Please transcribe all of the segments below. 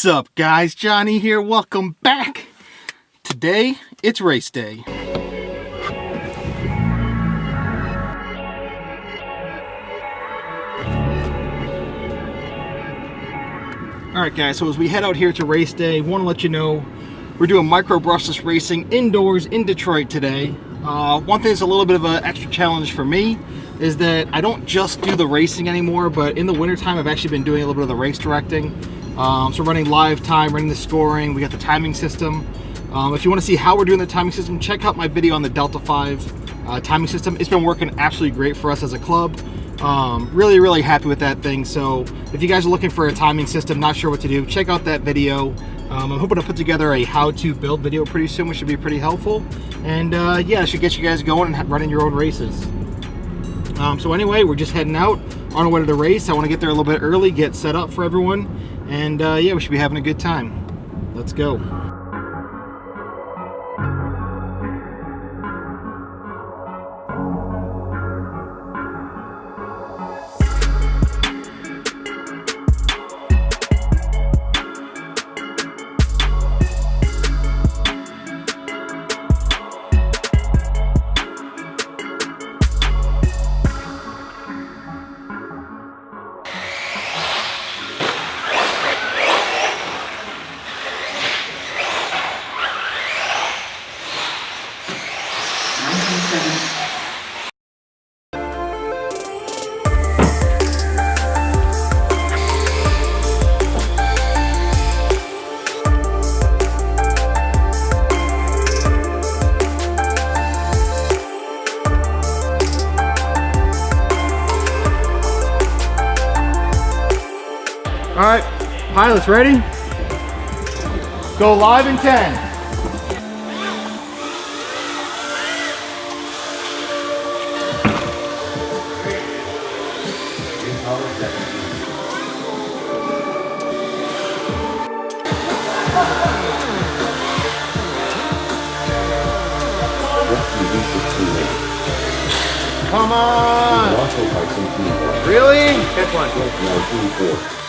What's up, guys? Johnny here. Welcome back. Today, it's race day. Alright guys, so as we head out here to race day, want to let you know we're doing micro brushless racing indoors in Detroit today. One thing that's a little bit of an extra challenge for me is that I don't just do the racing anymore, but in the wintertime I've actually been doing a little bit of the race directing. So running live time, running the scoring, we got the timing system. If you want to see how we're doing the timing system, check out my video on the Delta 5 timing system. It's been working absolutely great for us as a club. Really happy with that thing. So if you guys are looking for a timing system, not sure what to do, check out that video. I'm hoping to put together a how to build video pretty soon, which should be pretty helpful. And yeah, it should get you guys going and running your own races. So anyway, we're just heading out on our way to the race. I want to get there a little bit early, get set up for everyone, and yeah, we should be having a good time. Let's go. All right, pilots ready? Go live in 10. Come on! Really? Catch one.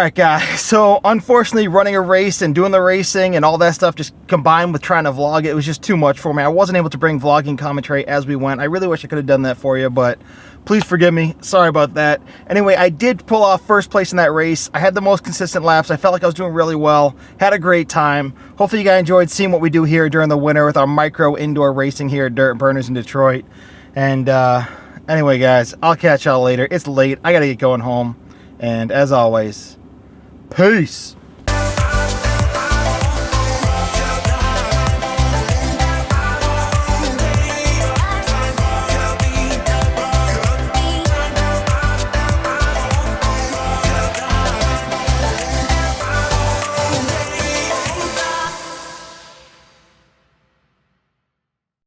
Alright guys, so unfortunately running a race and doing the racing and all that stuff just combined with trying to vlog, it was just too much for me. I wasn't able to bring vlogging commentary as we went. I really wish I could have done that for you, but please forgive me. Sorry about that. Anyway, I did pull off first place in that race. I had the most consistent laps. I felt like I was doing really well. Had a great time. Hopefully you guys enjoyed seeing what we do here during the winter with our micro indoor racing here at Dirt Burners in Detroit. And anyway guys, I'll catch y'all later. It's late. I gotta get going home. And as always, peace.